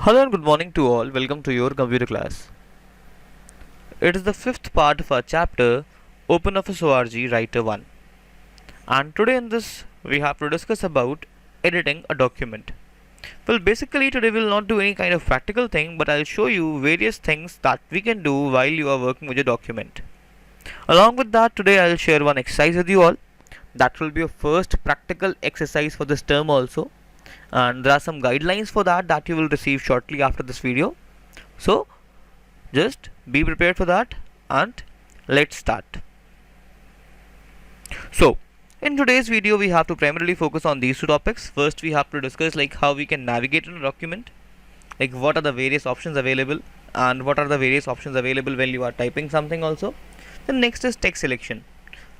Hello and good morning to all. Welcome to your computer class. It is the fifth part of our chapter OpenOffice.org Writer 1. And today in this we have to discuss about editing a document. Well, basically today we will not do any kind of practical thing, but I'll show you various things that we can do while you are working with your document. Along with that, today I'll share one exercise with you all. That will be your first practical exercise for this term also. And there are some guidelines for that you will receive shortly after this video. So just be prepared for that and let's start. So in today's video we have to primarily focus on these two topics. First we have to discuss like how we can navigate in a document, like what are the various options available and what are the various options available when you are typing something also. Then next is text selection.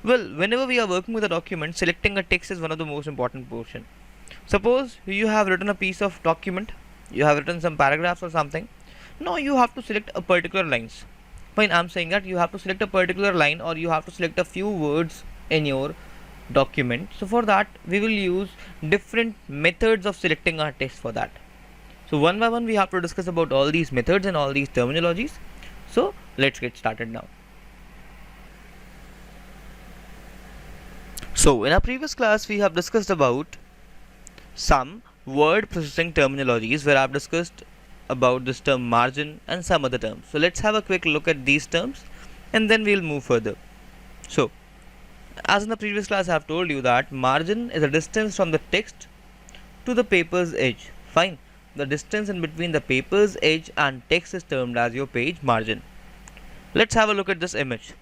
Well, whenever we are working with a document, selecting a text is one of the most important portion. Suppose you have written a piece of document, you have written some paragraphs or something. Now you have to select a particular lines. Fine, I'm saying that you have to select a particular line or you have to select a few words in your document. So for that we will use different methods of selecting our text for that. So one by one we have to discuss about all these methods and all these terminologies. So let's get started now. So in our previous class we have discussed about some word processing terminologies where I've discussed about this term margin and some other terms. So let's have a quick look at these terms and then we'll move further. So as in the previous class I have told you that margin is a distance from the text to the paper's edge. Fine. The distance in between the paper's edge and text is termed as your page margin. Let's have a look at this image.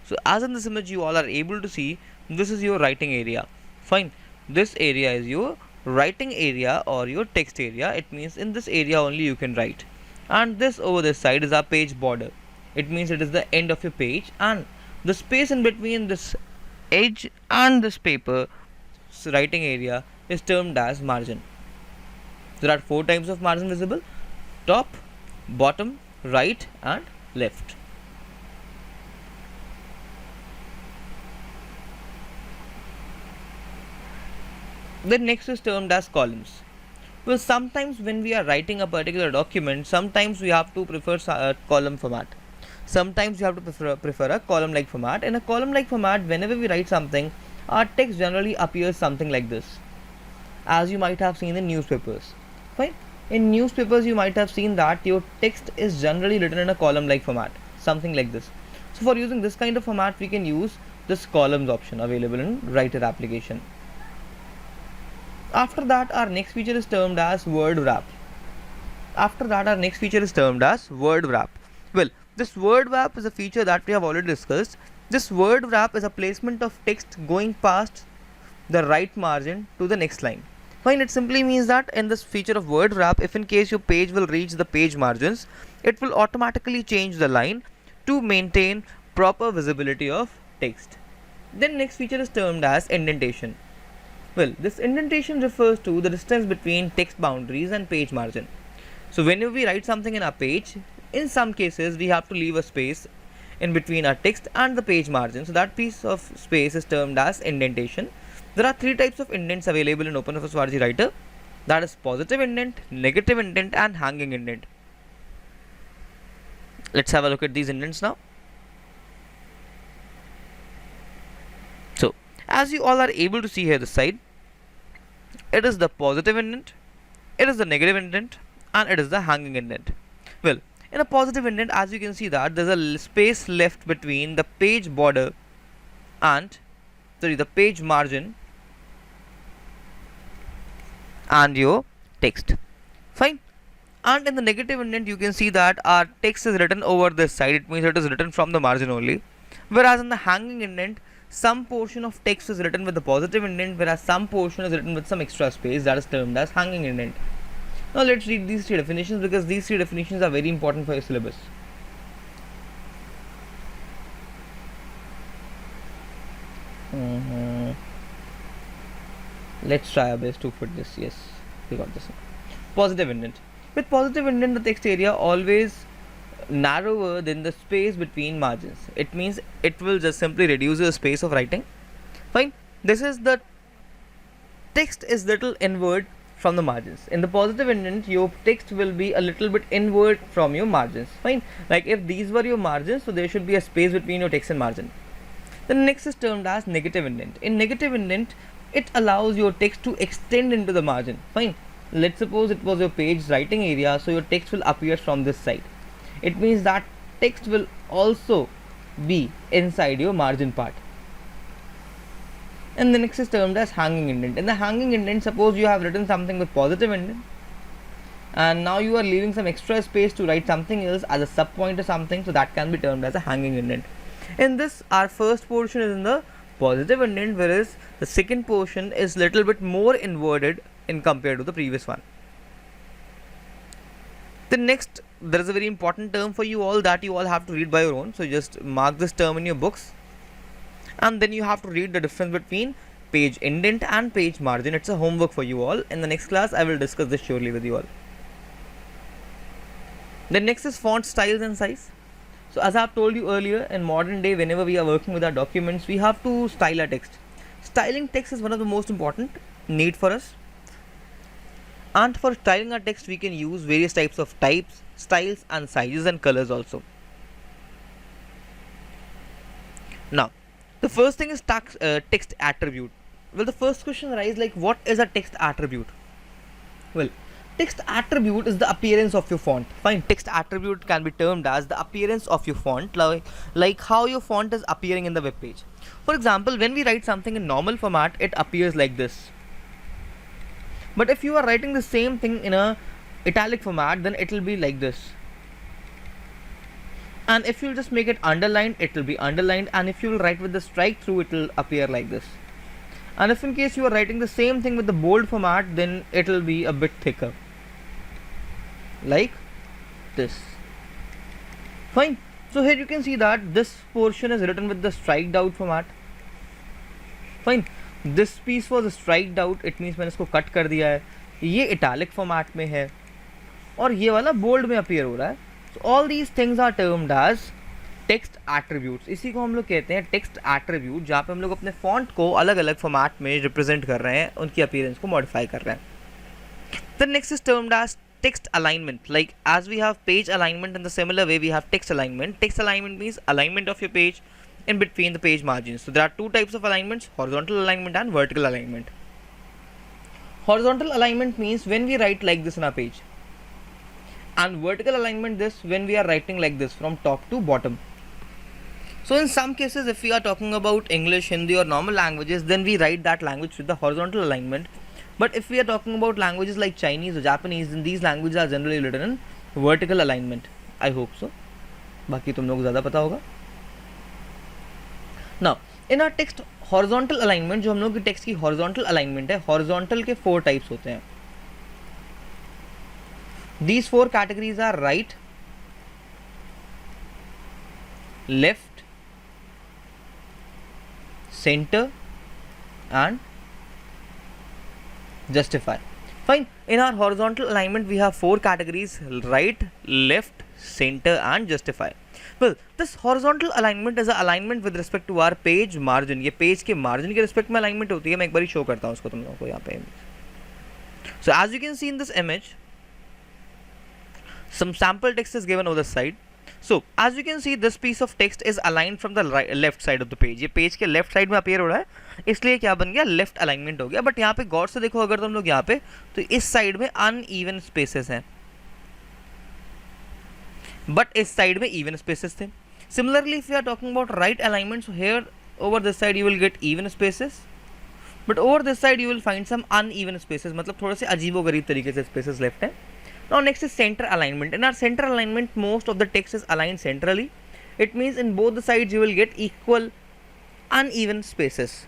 So as in this image you all are able to see, this is your writing area. Fine. This area is your writing area or your text area. It means in this area only you can write, and this over this side is our page border. It means it is the end of your page, and the space in between this edge and this paper writing area is termed as margin. There are four types of margin visible: top, bottom, right and left. Then next is termed as columns. Well, sometimes when we are writing a particular document, sometimes we have to prefer a column format. Sometimes you have to prefer a column like format. In a column like format, whenever we write something, our text generally appears something like this, as you might have seen in newspapers. Fine. In newspapers you might have seen that your text is generally written in a column like format, something like this. So for using this kind of format we can use this columns option available in Writer application. After that our next feature is termed as word wrap. Well, this word wrap is a feature that we have already discussed. This word wrap is a placement of text going past the right margin to the next line. Fine, it simply means that in this feature of word wrap, if in case your page will reach the page margins, it will automatically change the line to maintain proper visibility of text. Then next feature is termed as indentation. Well, this indentation refers to the distance between text boundaries and page margin. So whenever we write something in our page, in some cases we have to leave a space in between our text and the page margin. So that piece of space is termed as indentation. There are three types of indents available in OpenOffice.org Writer. That is positive indent, negative indent and hanging indent. Let's have a look at these indents now. So as you all are able to see here this side, it is the positive indent, it is the negative indent and it is the hanging indent. Well, in a positive indent, as you can see that there is a space left between the page border and the page margin and your text. Fine. And in the negative indent you can see that our text is written over this side. It means it is written from the margin only. Whereas in the hanging indent, some portion of text is written with the positive indent, whereas some portion is written with some extra space, that is termed as hanging indent. Now let's read these three definitions, because these three definitions are very important for your syllabus. Let's try our best to fit this. Yes, we got this one. Positive indent. With positive indent, the text area always narrower than the space between margins. It means it will just simply reduce the space of writing. Fine. This is the text is little inward from the margins. In the positive indent, your text will be a little bit inward from your margins. Fine. Like if these were your margins, so there should be a space between your text and margin. The next is termed as negative indent. In negative indent, it allows your text to extend into the margin. Fine. Let's suppose it was your page writing area, so your text will appear from this side. It means that text will also be inside your margin part. And the next is termed as hanging indent. In the hanging indent, suppose you have written something with positive indent, and now you are leaving some extra space to write something else as a sub point or something, so that can be termed as a hanging indent. In this, our first portion is in the positive indent, whereas the second portion is little bit more inverted in compared to the previous one. The next, there is a very important term for you all that you all have to read by your own, so just mark this term in your books, and then you have to read the difference between page indent and page margin. It's a homework for you all. In the next class, I will discuss this surely with you all. The next is font styles and size. So as I have told you earlier, in modern day, whenever we are working with our documents, we have to style our text. Styling text is one of the most important need for us. And for styling our text, we can use various types of types, styles and sizes and colors also. Now, the first thing is text attribute. Well, the first question arises like, what is a text attribute? Well, text attribute is the appearance of your font. Fine, text attribute can be termed as the appearance of your font, like how your font is appearing in the web page. For example, when we write something in normal format, it appears like this. But if you are writing the same thing in a italic format, then it will be like this. And if you just make it underlined, it will be underlined, and if you will write with the strike through, it will appear like this. And if in case you are writing the same thing with the bold format, then it will be a bit thicker, like this. Fine. So here you can see that this portion is written with the striked out format. Fine. This piece was striked out, it means मैंने इसको cut कर दिया है. ये italic format में है और ये वाला बोल्ड में अपीयर हो रहा है. So all these things are termed as text attributes. इसी को हम लोग कहते हैं text attribute, जहाँ पे हम लोग अपने font को अलग अलग फॉर्मेट में रिप्रेजेंट कर रहे हैं, उनकी अपीयरेंस को मॉडिफाई कर रहे हैं. The next is termed as text alignment. Like as we have page alignment, in the similar way we have text alignment. Text alignment means alignment of your page in between the page margins. So there are two types of alignments: horizontal alignment and vertical alignment. Horizontal alignment means when we write like this in our page, and vertical alignment this when we are writing like this from top to bottom. So in some cases, if we are talking about English, Hindi or normal languages, then we write that language with the horizontal alignment. But if we are talking about languages like Chinese or Japanese, then these languages are generally written in vertical alignment. I hope so. बाकी तुम लोग ज़्यादा पता होगा. Now, in our text horizontal alignment, जो हम लोग की text की horizontal alignment है, horizontal के 4 types होते हैं. These 4 categories are right, left, center and justify. Fine. In our horizontal alignment, we have 4 categories: right, left, center and justify. Well, this horizontal alignment is an alignment with respect to our page margin. ये page के margin के respect में alignment होती है. मैं एक बार show करता हूँ उसको तुम लोगों को यहाँ पे. So as you can see in this image, some sample text is given over the side. So as you can see, this piece of text is aligned from the left side of the page. ये page के left side में appear हो रहा है, इसलिए क्या बन गया, left alignment हो गया. But यहाँ पे गौर से देखो अगर तुम लोग यहाँ पे, तो इस side में uneven spaces हैं, but इस side में even spaces थे. Similarly, if we are talking about right alignment, so here over this side you will get even spaces, but over this side you will find some uneven spaces. मतलब थोड़े से अजीबोगरीब तरीके से spaces left हैं. Now next is center alignment. In our center alignment, most of the text is aligned centrally. It means in both the sides you will get equal uneven spaces.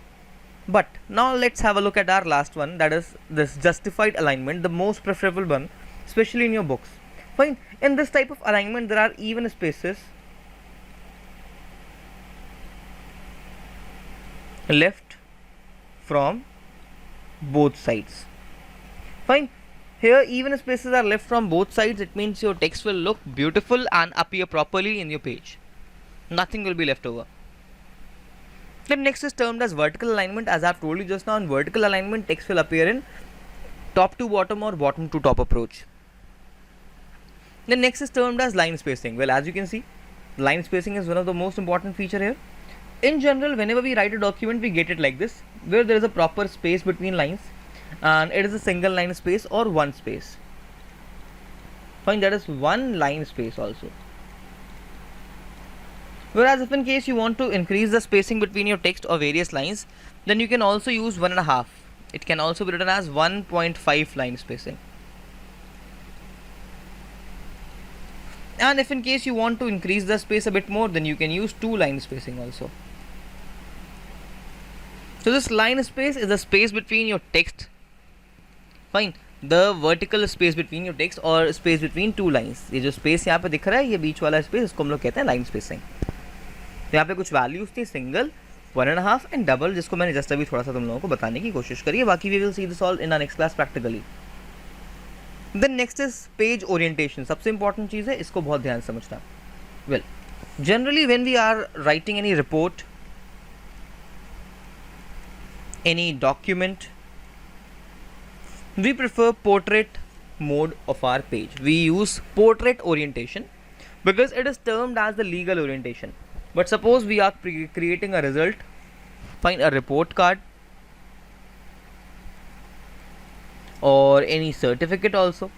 But now let's have a look at our last one, that is this justified alignment, the most preferable one, especially in your books. Fine. In this type of alignment, there are even spaces left from both sides. Fine. Here even spaces are left from both sides. It means your text will look beautiful and appear properly in your page. Nothing will be left over. Then next is termed as vertical alignment. As I have told you just now, in vertical alignment, text will appear in top to bottom or bottom to top approach. The next is termed as line spacing. Well, as you can see, line spacing is one of the most important feature here. In general, whenever we write a document, we get it like this, where there is a proper space between lines, and it is a single line space or one space. Fine, that is one line space also. Whereas if in case you want to increase the spacing between your text or various lines, then you can also use 1.5. It can also be written as 1.5 line spacing. And if in case you want to increase the space a bit more, then you can use 2 line spacing also. So this line space is the space between your text. Fine, the vertical space between your text or space between 2 lines. ये जो space यहाँ पे दिख रहा है, ये बीच वाला space, इसको हम लोग कहते हैं line spacing. तो यहाँ पे कुछ values थी, single, 1.5 and double, जिसको मैंने just अभी थोड़ा सा तुम लोगों को बताने की कोशिश करी है. बाकी we will see this all in our next class practically. Then next is page orientation. सबसे important चीज़ है, इसको बहुत ध्यान से समझना. Well, generally when we are writing any report, any document, we prefer portrait mode of our page. We use portrait orientation because it is termed as the legal orientation. But suppose we are creating a result, find a report card or any certificate also.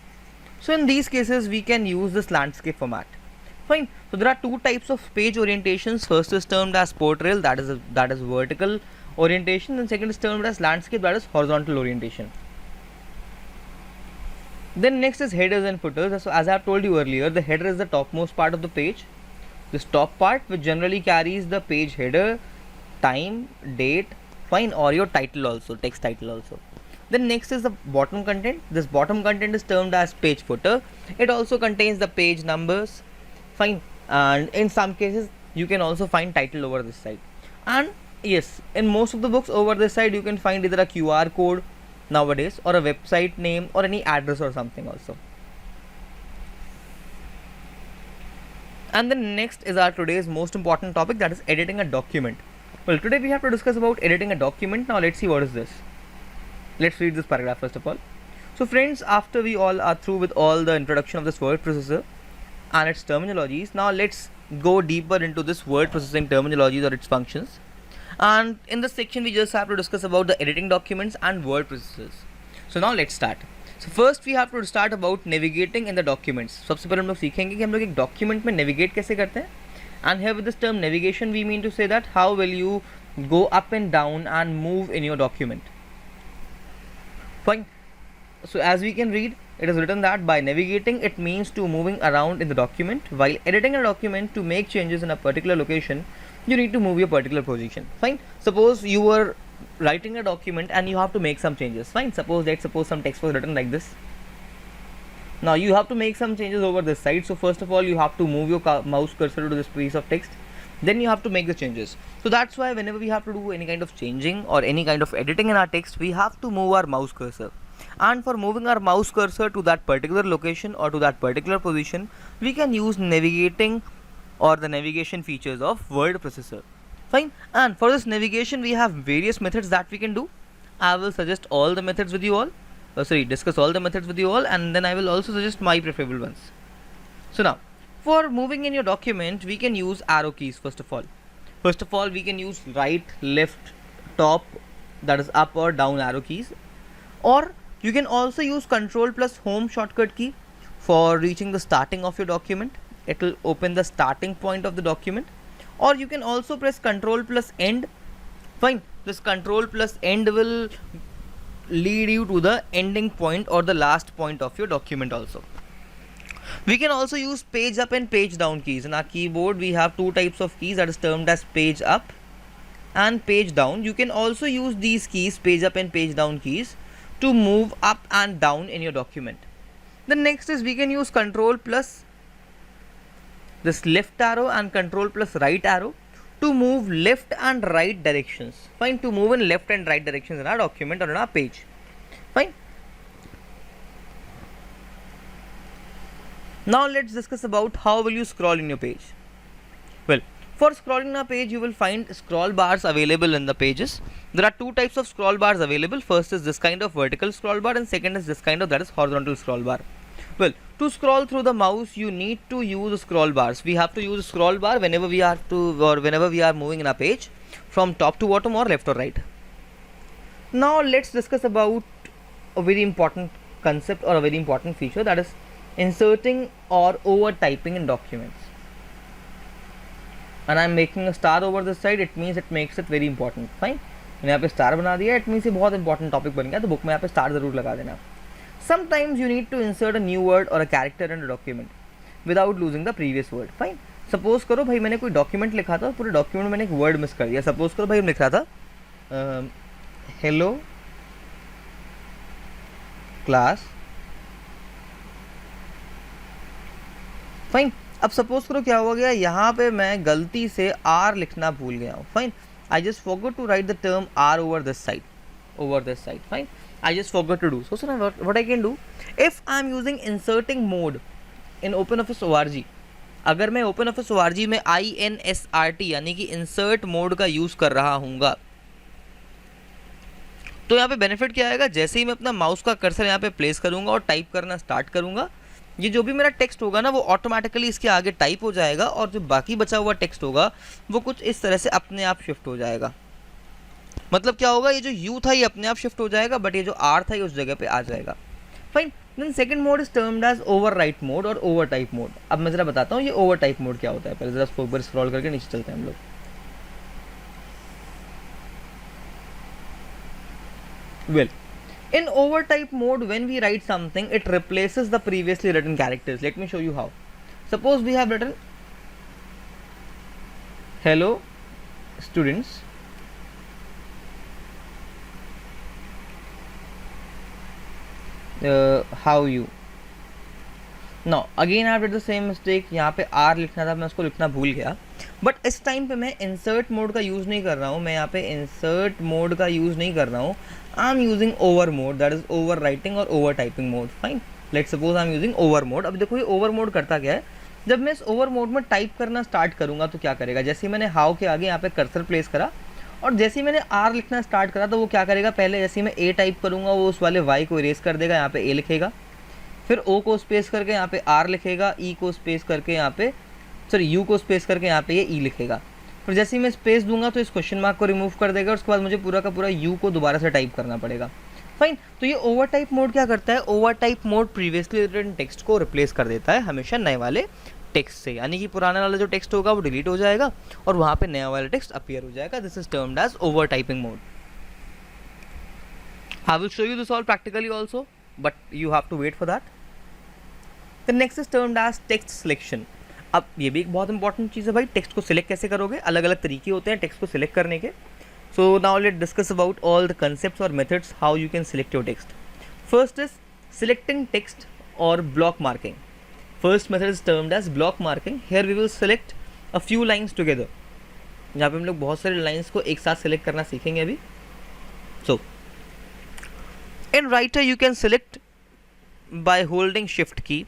So in these cases we can use this landscape format. Fine. So there are 2 types of page orientations. First is termed as portrait, that is vertical orientation, and second is termed as landscape, that is horizontal orientation. Then next is headers and footers. So as I have told you earlier, the header is the topmost part of the page. This top part which generally carries the page header, time, date, fine, or your title also, text title also. Then next is the bottom content. This bottom content is termed as page footer. It also contains the page numbers, fine, and in some cases you can also find title over this side. And yes, in most of the books over this side you can find either a QR code nowadays or a website name or any address or something also. And then next is our today's most important topic, that is editing a document. Well, today we have to discuss about editing a document. Now let's see what is this. Let's read this paragraph first of all. So friends, after we all are through with all the introduction of this word processor and its terminologies, now let's go deeper into this word processing terminologies or its functions. And in this section we just have to discuss about the editing documents and word processors. So now let's start. So first we have to start about navigating in the documents. सबसे पहले हम लोग सीखेंगे कि हम लोग एक document में navigate कैसे करते हैं. And here with this term navigation we mean to say that how will you go up and down and move in your document. Fine. So as we can read, it is written that by navigating it means to moving around in the document. While editing a document, to make changes in a particular location, you need to move your particular position. Fine. Suppose you were writing a document and you have to make some changes. Fine. Suppose some text was written like this. Now you have to make some changes over this side. So first of all you have to move your mouse cursor to this piece of text. Then you have to make the changes. So that's why whenever we have to do any kind of changing or any kind of editing in our text, we have to move our mouse cursor. And for moving our mouse cursor to that particular location or to that particular position, we can use navigating or the navigation features of word processor. Fine. And for this navigation we have various methods that we can do. I will suggest all the methods with you all. Discuss all the methods with you all, and then I will also suggest my preferable ones. So now, for moving in your document, we can use arrow keys first of all. First of all, we can use right, left, top, that is up or down arrow keys. Or you can also use Control plus Home shortcut key for reaching the starting of your document. It will open the starting point of the document. Or you can also press Control plus End. Fine. This Control plus End will lead you to the ending point or the last point of your document also. We can also use page up and page down keys. In our keyboard we have 2 types of keys, that is termed as page up and page down. You can also use these keys, page up and page down keys, to move up and down in your document. The next is we can use Control plus this left arrow and Control plus right arrow to move left and right directions. Fine. To move in left and right directions in our document or in our page. Fine. Now let's discuss about how will you scroll in your page. Well, For scrolling on a page, you will find scroll bars available in the pages. There are two types of scroll bars available. First is this kind of vertical scroll bar, and second is this kind of, that is horizontal scroll bar. Well, to scroll through the mouse, you need to use scroll bars. We have to use scroll bar whenever we are moving in a page from top to bottom or left or right. Now let's discuss about a very important concept or a very important feature, that is inserting or over typing in documents. And I'm making a star over this side, it means it makes it very important. Fine, मैंने यहाँ पे star बना दिया, it means ये बहुत important topic बन गया, तो बुक में यहाँ पे स्टार जरूर लगा देना. Sometimes you need to insert a new word or a character in a document without losing the previous word. Fine. Suppose करो भाई मैंने कोई डॉक्यूमेंट लिखा था, पूरे डॉक्यूमेंट में मैंने एक वर्ड मिस कर दिया. सपोज करो भाई हम लिख रहा था हेलो क्लास. फाइन. अब सपोज करो क्या हो गया, यहाँ पे मैं गलती से आर लिखना भूल गया हूँ. Fine. I just forgot to write the term are over this side. Fine. I just forgot to do. So now what I can do, if I am using inserting mode in OpenOffice org, अगर मैं OpenOffice org में INSRT यानी कि insert mode का use कर रहा हूँगा, तो यहाँ पे बेनिफिट क्या आएगा, जैसे ही मैं अपना माउस का कर्सर यहाँ पे प्लेस करूँगा और टाइप करना स्टार्ट करूँगा, ये जो भी मेरा टेक्स्ट होगा ना वो ऑटोमेटिकली इसके आगे टाइप हो जाएगा, और जो बाकी बचा हुआ टेक्स्ट होगा वो कुछ इस तरह से अपने आप शिफ्ट हो जाएगा. मतलब क्या होगा, ये जो यू था ये अपने आप शिफ्ट हो जाएगा, बट ये जो आर था ये उस जगह पे आ जाएगा. Fine. Then second mode is termed as overwrite mode और ओवर टाइप मोड. अब मैं जरा बताता हूँ ये ओवर टाइप मोड क्या होता है. पहले जरा ऊपर स्क्रॉल करके नीचे चलते हैं हम लोग. Well, in overtype mode, when we write something, it replaces the previously written characters. Let me show you how. Suppose we have written hello students, how you. Now again I have did the same mistake. यहाँ पे R लिखना था, मैं उसको लिखना भूल गया. But इस टाइम पे मैं insert mode का यूज़ नहीं कर रहा हूँ. मैं यहाँ पे insert mode का यूज़ नहीं कर रहा हूँ. I am using over mode, that is overwriting और over typing mode. Fine. Let's suppose I am using over mode. अब देखो ये over mode करता क्या है, जब मैं इस over mode में टाइप करना स्टार्ट करूँगा तो क्या करेगा, जैसे ही मैंने how के आगे यहाँ पे कर्सर प्लेस करा और जैसे ही मैंने R लिखना स्टार्ट करा तो वो क्या करेगा, पहले जैसे ही मैं A टाइप करूँगा वो उस वाले Y को इरेज कर देगा, यहाँ पे A लिखेगा, फिर O को स्पेस करके यहाँ पे R लिखेगा, E को स्पेस करके यहाँ पे U को स्पेस करके यहाँ पे ये E लिखेगा. फिर जैसे ही मैं स्पेस दूंगा तो इस क्वेश्चन मार्क को रिमूव कर देगा और उसके बाद मुझे पूरा का पूरा U को दोबारा से टाइप करना पड़ेगा. फाइन. तो ये ओवर टाइप मोड क्या करता है, overtype mode previously written text को रिप्लेस कर देता है हमेशा नए वाले टेक्स्ट से, यानी कि पुराना वाला जो टेक्स्ट होगा वो डिलीट हो जाएगा और वहाँ पे नया वाला टेक्स्ट अपीयर हो जाएगा. This is termed as overtyping mode. I will show you this all practically also, but you have to wait for that. The next is termed as text selection. अब ये भी एक बहुत important चीज़ है भाई, text को select कैसे करोगे, अलग अलग तरीके होते हैं टेक्स्ट को सिलेक्ट करने के. So now let discuss about all the concepts और methods how you can select your text. First is selecting text और block marking. First method is termed as block marking. Here we will select a few lines together. यहाँ पे हम लोग बहुत सारे lines को एक साथ सिलेक्ट करना सीखेंगे अभी. So in writer you can select by holding shift key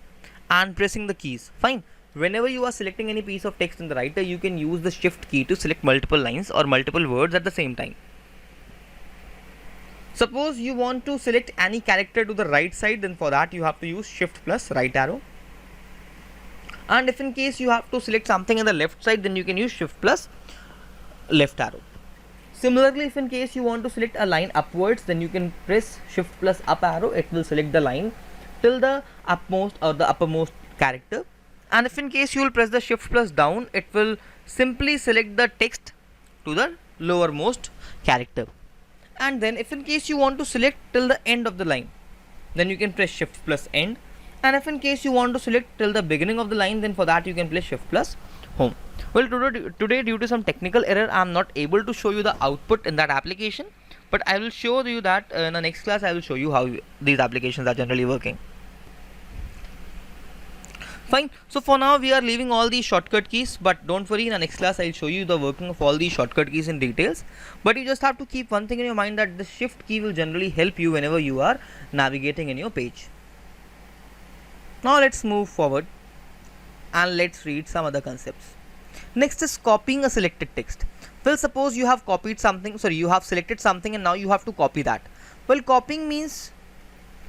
and pressing the keys. Fine. Whenever you are selecting any piece of text in the writer, you can use the shift key to select multiple lines or multiple words at the same time. Suppose you want to select any character to the right side, then for that you have to use shift plus right arrow. And if in case you have to select something in the left side, then you can use shift plus left arrow. Similarly, if in case you want to select a line upwards, then you can press shift plus up arrow. It will select the line till the upmost or the uppermost character. And if in case you will press the shift plus down, it will simply select the text to the lowermost character. And then if in case you want to select till the end of the line, then you can press shift plus end. And if in case you want to select till the beginning of the line, then for that you can press shift plus home. Well, today due to some technical error, I am not able to show you the output in that application, but I will show you that in the next class. I will show you how these applications are generally working. Fine. So for now we are leaving all these shortcut keys, but don't worry, in the next class I'll show you the working of all these shortcut keys in details. But you just have to keep one thing in your mind, that the shift key will generally help you whenever you are navigating in your page. Now let's move forward and let's read some other concepts. Next is copying a selected text. Well, suppose you have you have selected something and now you have to copy that. Well, copying means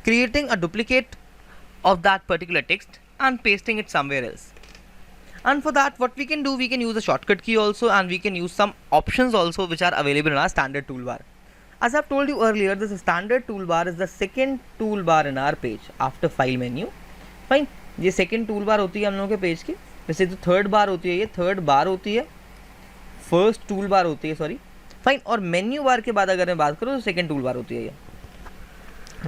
creating a duplicate of that particular text and pasting it somewhere else. And for that, what we can do, we can use a shortcut key also, and we can use some options also which are available in our standard toolbar. As I've told you earlier, this standard toolbar is the second toolbar in our page after file menu. Fine, ये second toolbar होती है हम लोगों के page की. वैसे तो third बार होती है, ये थर्ड बार होती है, फर्स्ट टूल बार होती है, सॉरी. फाइन, और मेन्यू बार के बाद अगर मैं बात करूँ तो सेकंड टूल बार होती है. ये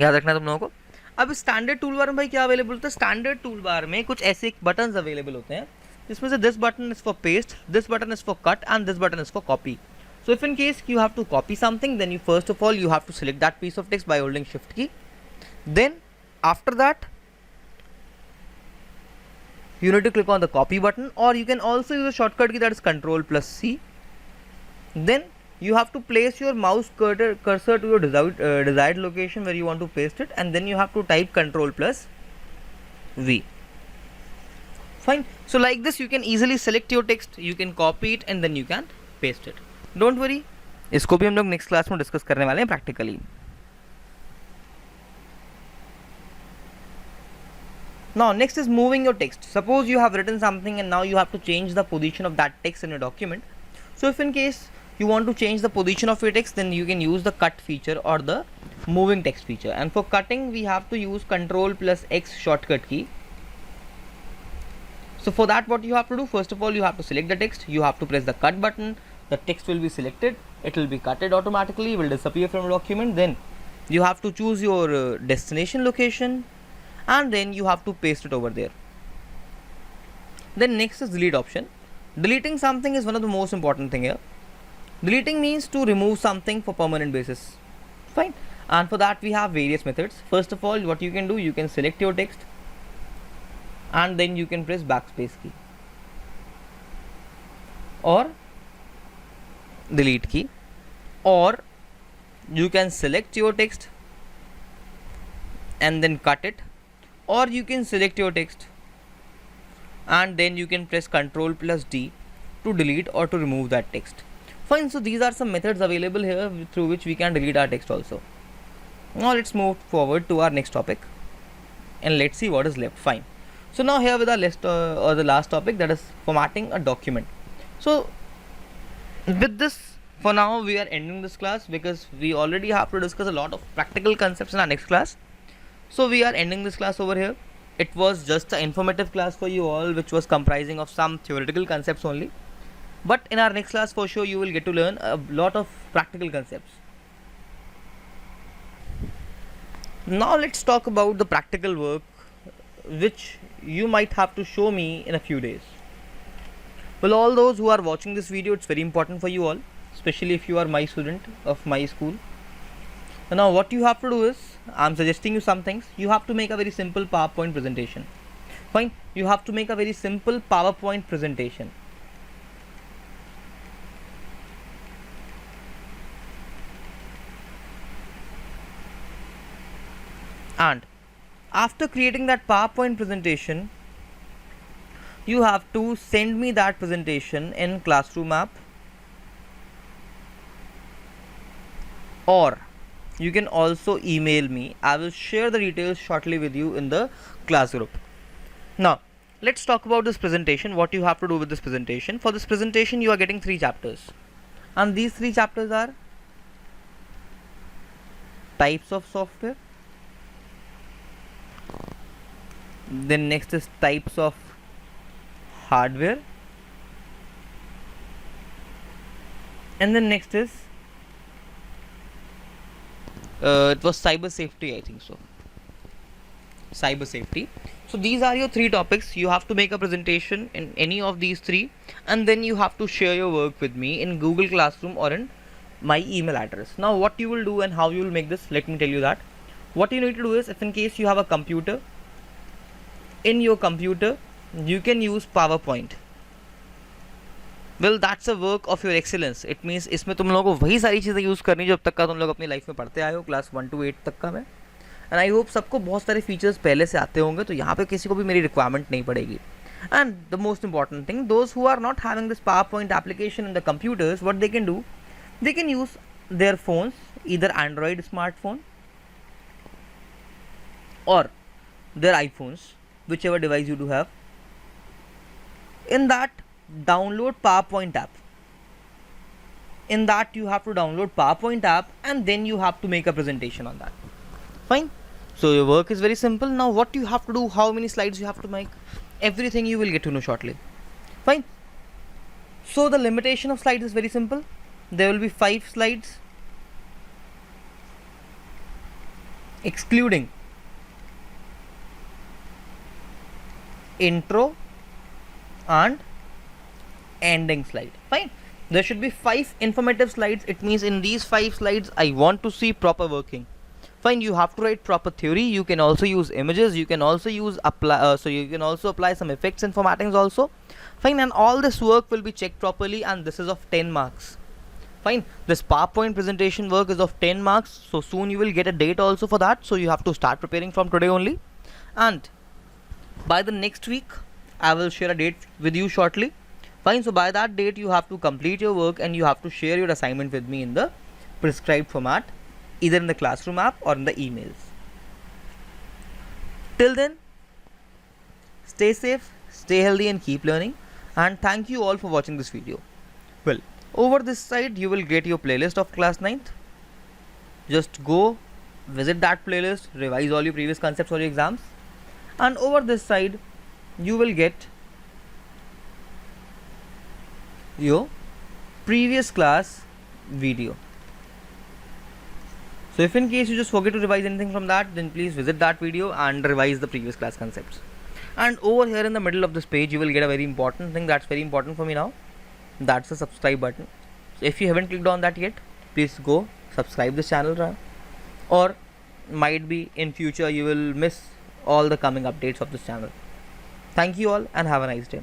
याद रखना तुम लोगों को. अब स्टैंडर्ड टूल बार में भाई क्या अवेलेबल होता है? स्टैंडर्ड टूल बार में कुछ ऐसे बटन्स अवेलेबल होते हैं जिसमें से this button is for paste, this button is for cut and this button is for copy. So if in case you have to copy something, then you first of all you have to select that piece of text by holding shift key. Then after that you need to click on the copy button, or you can also use a shortcut key that is Ctrl plus C. Then you have to place your mouse cursor to your desired location where you want to paste it, and then you have to type Ctrl plus V. Fine. So like this you can easily select your text, you can copy it and then you can paste it. Don't worry, इसको भी हम लोग next class में discuss करने वाले हैं practically. Now next is moving your text. Suppose you have written something and now you have to change the position of that text in your document. So if in case you want to change the position of your text, then you can use the cut feature or the moving text feature. And for cutting we have to use Ctrl plus X shortcut key. So for that what you have to do, first of all you have to select the text, you have to press the cut button, the text will be selected, it will be cutted automatically, will disappear from the document. Then you have to choose your destination location and then you have to paste it over there. Then next is delete option. Deleting something is one of the most important thing here. Deleting means to remove something for permanent basis. Fine. And for that we have various methods. First of all what you can do, you can select your text and then you can press backspace key or delete key, or you can select your text and then cut it, or you can select your text and then you can press Ctrl plus D to delete or to remove that text. Fine. So these are some methods available here through which we can delete our text also. Now let's move forward to our next topic and let's see what is left. Fine. So now here with our the last topic, that is formatting a document. So with this, for now we are ending this class because we already have to discuss a lot of practical concepts in our next class. So we are ending this class over here. It was just an informative class for you all, which was comprising of some theoretical concepts only. But in our next class for sure you will get to learn a lot of practical concepts. Now let's talk about the practical work which you might have to show me in a few days. Well, all those who are watching this video, it's very important for you all, especially if you are my student of my school. Now what you have to do is, I'm suggesting you some things. You have to make a very simple PowerPoint presentation. Fine. You have to make a very simple PowerPoint presentation. And after creating that PowerPoint presentation, you have to send me that presentation in Classroom app, or you can also email me. I will share the details shortly with you in the class group. Now let's talk about this presentation. What you have to do with this presentation. For this presentation you are getting 3 chapters, and these 3 chapters are types of software, then next is types of hardware, and then next is it was cyber safety, I think so, cyber safety. So these are your 3 topics. You have to make a presentation in any of these 3, and then you have to share your work with me in Google Classroom or in my email address. Now what you will do and how you will make this, let me tell you that. What you need to do is, if in case you have a computer, in your computer you can use PowerPoint. Well, that's a work of your excellence. It means इसमें तुम लोगों को वही सारी चीज़ें use करनी जो अब तक का तुम लोग अपनी लाइफ में पढ़ते आए हो, क्लास 1 to 8 तक का में. एंड आई होप सबको बहुत सारे फीचर्स पहले से आते होंगे, तो यहाँ पे किसी को भी मेरी रिक्वायरमेंट नहीं पड़ेगी. And the most important thing, those who are not having this PowerPoint application in the computers, what they can do, they can use their phones, either Android smartphone or their iPhones, whichever device you do have. In that, download PowerPoint app. In that, you have to download PowerPoint app, and then you have to make a presentation on that. Fine. So your work is very simple. Now what you have to do, how many slides you have to make, everything you will get to know shortly. Fine. So the limitation of slides is very simple. There will be 5 slides, excluding intro and ending slide. Fine. There should be 5 informative slides. It means in these 5 slides I want to see proper working. Fine, you have to write proper theory. You can also use images, you can also use apply so you can also apply some effects and formattings also. Fine, and all this work will be checked properly, and this is of 10 marks. Fine, this PowerPoint presentation work is of 10 marks, so soon you will get a date also for that, so you have to start preparing from today only. And by the next week I will share a date with you shortly. Fine, so by that date you have to complete your work, and you have to share your assignment with me in the prescribed format, either in the classroom app or in the emails. Till then, stay safe, stay healthy, and keep learning. And thank you all for watching this video. Well, over this side you will get your playlist of class 9th. Just go visit that playlist, revise all your previous concepts for your exams. And over this side you will get your previous class video. So if in case you just forget to revise anything from that, then please visit that video and revise the previous class concepts. And over here in the middle of this page you will get a very important thing that's very important for me now. That's the subscribe button. So if you haven't clicked on that yet, please go subscribe this channel, or might be in future you will miss all the coming updates of this channel. Thank you all and have a nice day.